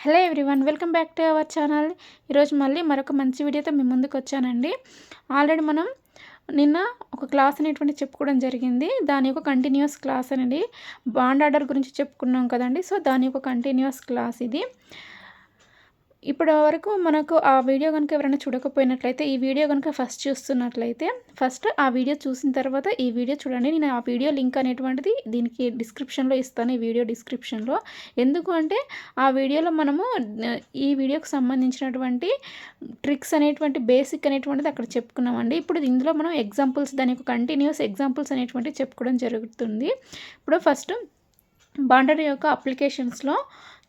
Hello everyone, welcome back to our channel. ఈరోజు మళ్ళీ మరొక మంచి వీడియోతో మీ ముందుకు వచ్చానండి. ఆల్రెడీ మనం నిన్న ఒక క్లాస్ అనేటువంటి చెప్పుకోవడం జరిగింది. దాని యొక్క కంటిన్యూస్ క్లాస్ అనేది బాండ్ ఆర్డర్ గురించి చెప్పుకున్నాం కదండి. సో దాని యొక్క కంటిన్యూస్ క్లాస్ ఇది. ఇప్పటి వరకు మనకు ఆ వీడియో కనుక ఎవరైనా చూడకపోయినట్లయితే, ఈ వీడియో కనుక ఫస్ట్ చూస్తున్నట్లయితే ఫస్ట్ ఆ వీడియో చూసిన తర్వాత ఈ వీడియో చూడండి. నేను ఆ వీడియో లింక్ అనేటువంటిది దీనికి డిస్క్రిప్షన్లో ఇస్తాను, ఈ వీడియో డిస్క్రిప్షన్లో. ఎందుకు అంటే ఆ వీడియోలో మనము ఈ వీడియోకి సంబంధించినటువంటి ట్రిక్స్ అనేటువంటి బేసిక్ అనేటువంటిది అక్కడ చెప్పుకున్నామండి. ఇప్పుడు ఇందులో మనం ఎగ్జాంపుల్స్, దాని యొక్క కంటిన్యూస్ ఎగ్జాంపుల్స్ అనేటువంటివి చెప్పుకోవడం జరుగుతుంది. ఇప్పుడు ఫస్ట్ బాండర్ యొక్క అప్లికేషన్స్లో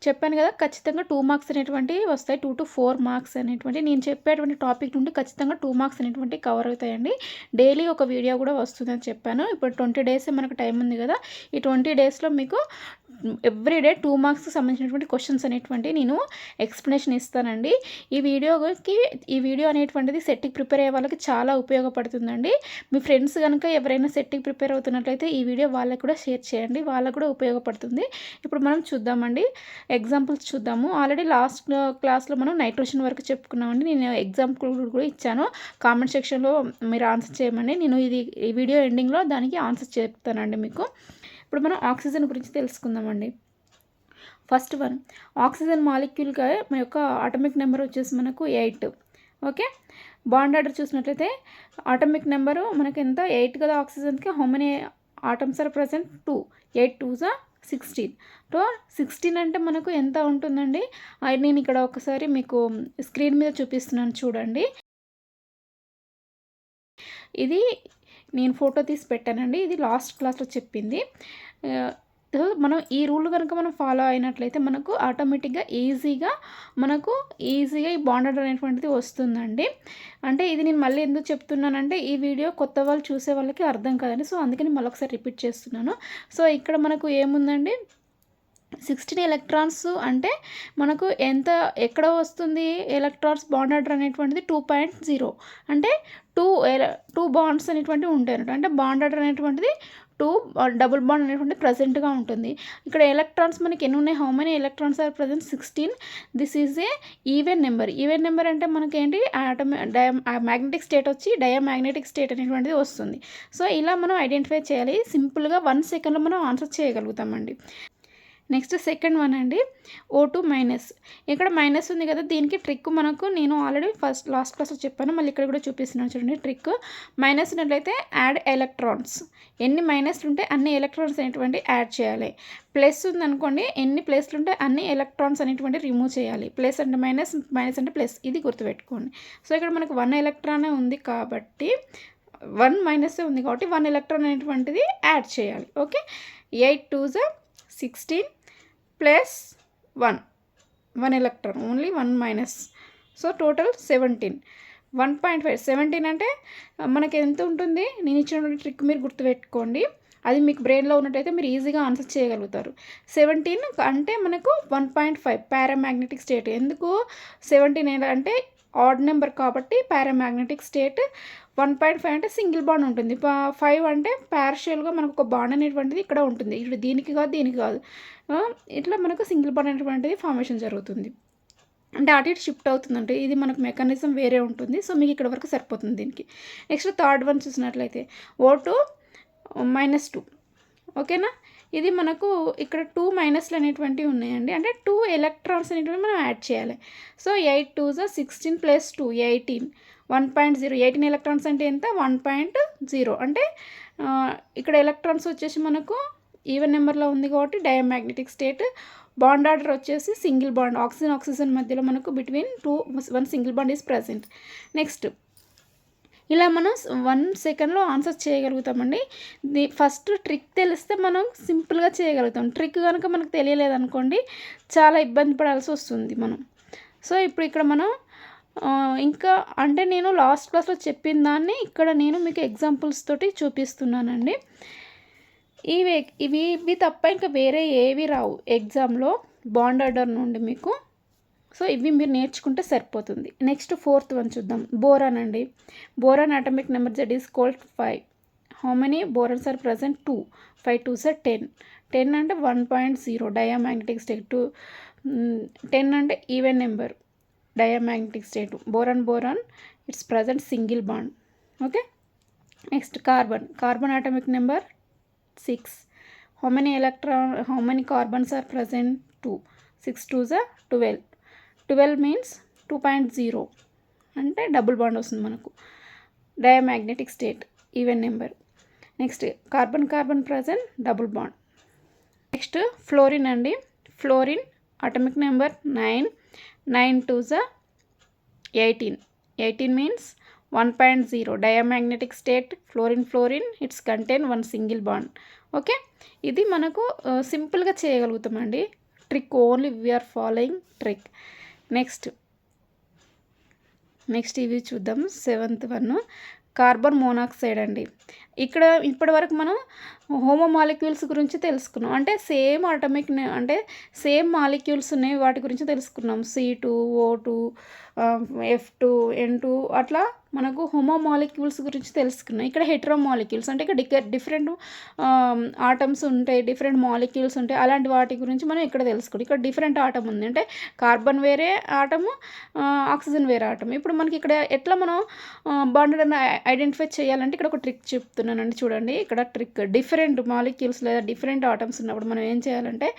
చెప్పాను కదా, ఖచ్చితంగా 2 మార్క్స్ అనేటువంటివి వస్తాయి. 2 to 4 మార్క్స్ అనేటువంటి నేను చెప్పేటువంటి టాపిక్ నుండి ఖచ్చితంగా 2 మార్క్స్ అనేటువంటి కవర్ అవుతాయండి. డైలీ ఒక వీడియో కూడా వస్తుందని చెప్పాను. ఇప్పుడు 20 డేసే మనకు టైం ఉంది కదా. ఈ 20 డేస్లో మీకు ఎవ్రీడే 2 మార్క్స్కి సంబంధించినటువంటి క్వశ్చన్స్ అనేటువంటి నేను ఎక్స్ప్లెనేషన్ ఇస్తానండి. ఈ వీడియో అనేటువంటిది సెట్కి ప్రిపేర్ అయ్యే వాళ్ళకి చాలా ఉపయోగపడుతుందండి. మీ ఫ్రెండ్స్ కనుక ఎవరైనా సెట్కి ప్రిపేర్ అవుతున్నట్లయితే ఈ వీడియో వాళ్ళకు కూడా షేర్ చేయండి, వాళ్ళకు కూడా ఉపయోగపడుతుంది. ఇప్పుడు మనం చూద్దామండి, ఎగ్జాంపుల్స్ చూద్దాము. ఆల్రెడీ లాస్ట్ క్లాస్లో మనం నైట్రోజన్ వరకు చెప్పుకున్నామండి. నేను ఎగ్జాంపుల్ కూడా ఇచ్చాను, కామెంట్ సెక్షన్లో మీరు ఆన్సర్ చేయమని. నేను ఈ వీడియో ఎండింగ్లో దానికి ఆన్సర్ చెప్తానండి మీకు. ఇప్పుడు మనం ఆక్సిజన్ గురించి తెలుసుకుందామండి. ఫస్ట్ వన్, ఆక్సిజన్ మాలిక్యూల్గా మన యొక్క ఆటమిక్ నెంబర్ వచ్చేసి మనకు 8. ఓకే, బాండ్ ఆర్డర్ చూసినట్లయితే ఆటమిక్ నెంబరు మనకి ఎంత, 8 కదా. ఆక్సిజన్కి how many atoms are present? 2. 8 2s 16. 16 అంటే మనకు ఎంత ఉంటుందండి? నేను ఇక్కడ ఒకసారి మీకు స్క్రీన్ మీద చూపిస్తున్నాను చూడండి. ఇది నేను ఫోటో తీసి పెట్టానండి, ఇది లాస్ట్ క్లాస్లో చెప్పింది. మనం ఈ రూల్ కనుక మనం ఫాలో అయినట్లయితే మనకు ఆటోమేటిక్గా ఈజీగా ఈ బాండ్ ఆర్డర్ అనేటువంటిది వస్తుందండి. అంటే ఇది నేను మళ్ళీ ఎందుకు చెప్తున్నానంటే ఈ వీడియో కొత్త వాళ్ళు చూసే వాళ్ళకి అర్థం కాదండి. సో అందుకని మళ్ళీ ఒకసారి రిపీట్ చేస్తున్నాను. సో ఇక్కడ మనకు ఏముందండి, 16 ఎలక్ట్రాన్స్ అంటే మనకు ఎక్కడ వస్తుంది ఎలక్ట్రాన్స్ బాండ్ ఆర్డర్ అనేటువంటిది 2.0. అంటే 2 బాండ్స్ అనేటువంటివి ఉంటాయి అన్నట్టు. అంటే బాండ్ ఆర్డర్ అనేటువంటిది 2 డబుల్ బాండ్ అనేటువంటిది ప్రజెంట్గా ఉంటుంది. ఇక్కడ ఎలక్ట్రాన్స్ మనకి ఎన్ని ఉన్నాయి, how many electrons are present? 16. This is a even number. Even number అంటే మనకేంటి, మ్యాగ్నెటిక్ స్టేట్ వచ్చి డయామాగ్నెటిక్ స్టేట్ అనేటువంటిది వస్తుంది. సో ఇలా మనం ఐడెంటిఫై చేయాలి. సింపుల్గా 1 సెకండ్లో మనం ఆన్సర్ చేయగలుగుతామండి. నెక్స్ట్ సెకండ్ వన్ అండి, O2-. ఇక్కడ మైనస్ ఉంది కదా, దీనికి ట్రిక్ నేను ఆల్రెడీ లాస్ట్ క్లాస్లో చెప్పాను, మళ్ళీ ఇక్కడ కూడా చూపిస్తున్నాను చూడండి. ట్రిక్ మైనస్ ఉన్నట్లయితే యాడ్ ఎలక్ట్రాన్స్, ఎన్ని మైనస్లు ఉంటే అన్ని ఎలక్ట్రాన్స్ అనేటువంటి యాడ్ చేయాలి. ప్లస్ ఉందనుకోండి, ఎన్ని ప్లస్లు ఉంటే అన్ని ఎలక్ట్రాన్స్ అనేటువంటి రిమూవ్ చేయాలి. ప్లస్ అంటే మైనస్, మైనస్ అంటే ప్లస్, ఇది గుర్తుపెట్టుకోండి. సో ఇక్కడ మనకు 1 ఎలక్ట్రానే ఉంది కాబట్టి 1 మైనస్ ఉంది కాబట్టి 1 ఎలక్ట్రాన్ అనేటువంటిది యాడ్ చేయాలి. Okay, 8 2s 16 plus 1 electron, only 1 minus. So total 17. 1.5 17 అంటే మనకి ఎంత ఉంటుంది? నేను ఇచ్చినటువంటి ట్రిక్ మీరు గుర్తుపెట్టుకోండి, అది మీకు బ్రెయిన్లో ఉన్నట్టయితే మీరు ఈజీగా ఆన్సర్ చేయగలుగుతారు. 17 అంటే మనకు 1.5 పారామాగ్నెటిక్ స్టేట్. ఎందుకు 17 అంటే ఆడ్ నెంబర్ కాబట్టి పారామాగ్నెటిక్ స్టేట్. 1.5 అంటే సింగిల్ బాండ్ ఉంటుంది. 5 అంటే పార్షియల్గా మనకు ఒక బాండ్ అనేటువంటిది ఇక్కడ ఉంటుంది. ఇప్పుడు దీనికి కాదు. ఇట్లా మనకు సింగిల్ బాండ్ అనేటువంటిది ఫార్మేషన్ జరుగుతుంది. అంటే అటు ఇటు షిఫ్ట్ అవుతుందంటే ఇది మనకు మెకానిజం వేరే ఉంటుంది. సో మీకు ఇక్కడ వరకు సరిపోతుంది దీనికి. నెక్స్ట్ థర్డ్ వన్ చూసినట్లయితే O2-2. ఓకేనా, ఇది మనకు ఇక్కడ 2 మైనస్లు అనేటువంటివి ఉన్నాయండి. అంటే 2 ఎలక్ట్రాన్స్ అనేటువంటివి మనం యాడ్ చేయాలి. So 8 2s 16 plus 2 18. 1.0. 18 ఎలక్ట్రాన్స్ అంటే ఎంత? 1.0. అంటే ఇక్కడ ఎలక్ట్రాన్స్ వచ్చేసి మనకు ఈవెన్ నెంబర్లో ఉంది కాబట్టి డయామాగ్నెటిక్ స్టేట్. బాండ్ ఆర్డర్ వచ్చేసి సింగిల్ బాండ్, ఆక్సిజన్ మధ్యలో మనకు between 1 single bond is present. Next ఇలా మనం 1 సెకండ్లో ఆన్సర్ చేయగలుగుతామండి. ఫస్ట్ ట్రిక్ తెలిస్తే మనం సింపుల్గా చేయగలుగుతాం. ట్రిక్ కనుక మనకు తెలియలేదనుకోండి చాలా ఇబ్బంది పడాల్సి వస్తుంది మనం. సో ఇప్పుడు ఇక్కడ మనం ఇంకా అంటే నేను లాస్ట్ క్లాస్లో చెప్పిన దాన్ని ఇక్కడ నేను మీకు ఎగ్జాంపుల్స్ తోటి చూపిస్తున్నానండి. ఇవి తప్ప ఇంకా వేరే ఏవి రావు ఎగ్జామ్లో బాండ్ ఆర్డర్ నుండి మీకు. సో ఇవి మీరు నేర్చుకుంటే సరిపోతుంది. నెక్స్ట్ ఫోర్త్ వన్ చూద్దాం, బోరాన్ అండి. Boron atomic number Z is called 5. How many borons are present? 2. 5 2s 10. 10 అంటే 1.0 డయామాగ్నెటిక్ స్టేట్. 10 అంటే even number, diamagnetic state. Boron it's present single bond. Okay. Next carbon atomic number 6. how many carbons are present? 2. 6 2s are 12. 12 means 2.0 అంటే double bond వస్తుంది మనకు. Diamagnetic state even number. Next carbon present double bond. Next fluorine అండి. Fluorine atomic number 9. 9 2s are 18. 18 means 1.0 diamagnetic state. Fluorine its contain one single bond. Okay. ఇది మనకు సింపుల్గా చేయగలుగుతామండి. Trick only we are following trick. Next ఇవి చూద్దాం. 7th one carbon monoxide అండి. ఇక్కడ ఇప్పటివరకు మనం హోమో మాలిక్యూల్స్ గురించి తెలుసుకున్నాం. అంటే సేమ్ అటామిక్ అంటే సేమ్ మాలిక్యూల్స్ ఉన్నాయి, వాటి గురించి తెలుసుకున్నాం. C2 O2 F2 N2 అట్లా మనకు హోమో మాలిక్యూల్స్ గురించి తెలుసుకున్నాం. ఇక్కడ హెట్రో మాలిక్యూల్స్ అంటే ఇక్కడ డిఫరెంట్ ఆటమ్స్ ఉంటాయి, డిఫరెంట్ మాలిక్యూల్స్ ఉంటాయి. అలాంటి వాటి గురించి మనం ఇక్కడ తెలుసుకుంటాం. ఇక్కడ డిఫరెంట్ ఆటమ్ ఉంది అంటే కార్బన్ వేరే ఆటము, ఆక్సిజన్ వేరే ఆటం. ఇప్పుడు మనకి ఇక్కడ ఎట్లా మనం బాండ్ ఐడెంటిఫై చేయాలంటే ఇక్కడ ఒక ట్రిక్ చెప్తున్నానండి. చూడండి ఇక్కడ ట్రిక్. డిఫరెంట్ మాలిక్యూల్స్ లేదా డిఫరెంట్ ఆటమ్స్ ఉన్నప్పుడు మనం ఏం చేయాలంటే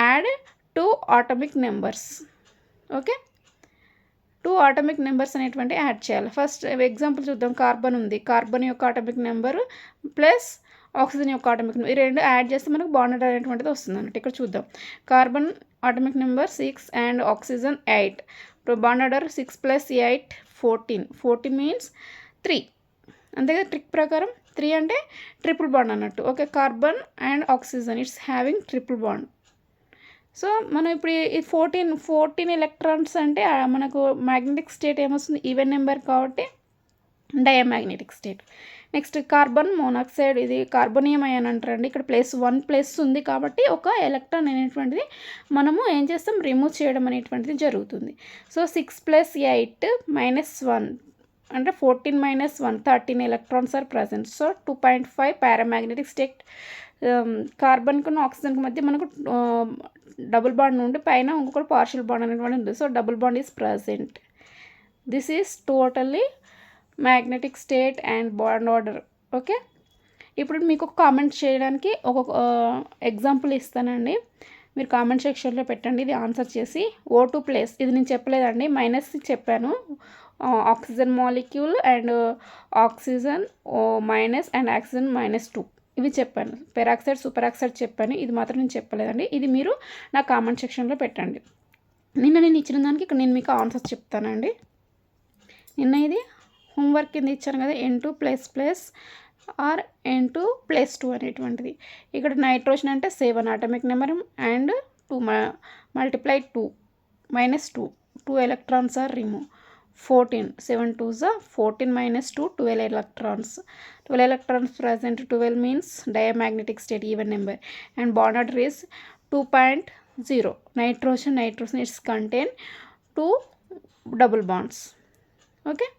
add 2 atomic numbers. Okay. 2 atomic numbers అనేటువంటి యాడ్ చేయాలి. ఫస్ట్ ఎగ్జాంపుల్ చూద్దాం. కార్బన్ ఉంది. కార్బన్ యొక్క అటామిక్ నెంబర్ ప్లస్ ఆక్సిజన్ యొక్క అటామిక్ నెంబర్, ఈ రెండు యాడ్ చేస్తే మనకు బాండ్ అనేటువంటిది వస్తుంది అన్నట్టు. ఇక్కడ చూద్దాం. Carbon atomic number 6 and oxygen 8. Bond order 6 + 8 14. 14 means 3. అంతే కదా. ట్రిక్ ప్రకారం 3 అంటే ట్రిపుల్ బాండ్ అన్నట్టు. Okay. Carbon and oxygen it's having triple bond. So మనం ఇప్పుడు ఈ 14 ఎలక్ట్రాన్స్ అంటే మనకు మ్యాగ్నెటిక్ స్టేట్ ఏమొస్తుంది? ఈవెన్ నెంబర్ కాబట్టి diamagnetic state. Next carbon monoxide. ఇది కార్బోనియం అయాన్ అంటారండి. ఇక్కడ +1 ఉంది కాబట్టి ఒక ఎలక్ట్రాన్ అనేటువంటిది మనము ఏం చేస్తాం? రిమూవ్ చేయడం అనేటువంటిది జరుగుతుంది. సో 6 + 8 -1 అంటే 14 - 1 13 electrons are present. So 2.5 paramagnetic state. కార్బన్కు ఆక్సిజన్కి మధ్య మనకు డబుల్ బాండ్ నుండి పైన ఇంకొకటి పార్షియల్ బాండ్ అనేటువంటి ఉంది. So double bond is present. This is totally magnetic state and bond order. Okay. ఇప్పుడు మీకు ఒక కామెంట్ చేయడానికి ఒక ఎగ్జాంపుల్ ఇస్తానండి. మీరు కామెంట్ సెక్షన్లో పెట్టండి ఇది ఆన్సర్ చేసి. O2+, ఇది నేను చెప్పలేదండి, మైనస్ చెప్పాను. Oxygen molecule and oxygen minus and oxygen -2 ఇవి చెప్పాను. పెరాక్సైడ్ సూపర్ ఆక్సైడ్ చెప్పాను. ఇది మాత్రం నేను చెప్పలేదండి. ఇది మీరు నా కామెంట్ సెక్షన్లో పెట్టండి. నిన్న నేను ఇచ్చిన దానికి ఇక్కడ నేను మీకు ఆన్సర్ చెప్తానండి. నిన్న ఇది హోంవర్క్ కింద ఇచ్చాను కదా, N2++ ఆర్ N2+2 అనేటువంటిది. ఇక్కడ నైట్రోజన్ అంటే 7 atomic number and 2 × 2 -2 electrons are remove. 14 7 2s are 14 - 2 12 electrons. 12 electrons present. 12 means diamagnetic state even number and bond order is 2.0. nitrogen is contain 2 double bonds. Okay.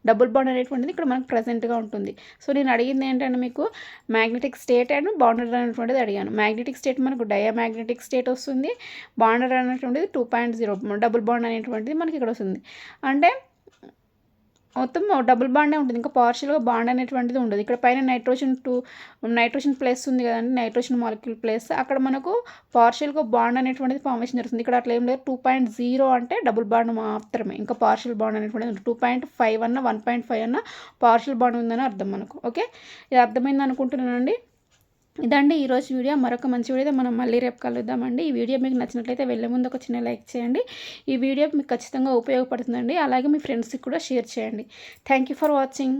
Double bond అనేటువంటిది ఇక్కడ మనకు ప్రజెంట్గా ఉంటుంది. So నేను అడిగింది ఏంటంటే మీకు మ్యాగ్నెటిక్ స్టేట్ అండ్ బాండర్ అనేటువంటిది అడిగాను. మ్యాగ్నెటిక్ స్టేట్ మనకు డయామాగ్నెటిక్ స్టేట్ వస్తుంది. బాండర్ అనేటువంటిది 2.0 డబుల్ బాండ్ అనేటువంటిది మనకి ఇక్కడ వస్తుంది. అంటే మొత్తం డబుల్ బాండే ఉంటుంది, ఇంకా పార్షియల్గా బాండ్ అనేటువంటిది ఉండదు. ఇక్కడ పైన నైట్రోజన్ ప్లస్ ఉంది కదండి, నైట్రోజన్ మాలిక్యూల్ ప్లస్, అక్కడ మనకు పార్షియల్గా బాండ్ అనేటువంటిది ఫార్మేషన్ జరుగుతుంది. ఇక్కడ అట్లా ఏం లేదు. 2.0 అంటే డబుల్ బాండ్ మాత్రమే, ఇంకా పార్షియల్ బాండ్ అనేటువంటిది ఉంటుంది. 2.5 అన్న 1.5 అన్న పార్షియల్ బాండ్ ఉందని అర్థం మనకు. ఓకే. ఇది అర్థమైంది అనుకుంటున్నానండి. ఇదండి ఈరోజు వీడియో. మరొక మంచి వీడియో మనం మళ్ళీ రేపు కలుద్దామండి. ఈ వీడియో మీకు నచ్చినట్లయితే వెళ్ళే ముందు ఒక చిన్న లైక్ చేయండి. ఈ వీడియో మీకు ఖచ్చితంగా ఉపయోగపడుతుందండి. అలాగే మీ ఫ్రెండ్స్కి కూడా షేర్ చేయండి. Thank you for watching.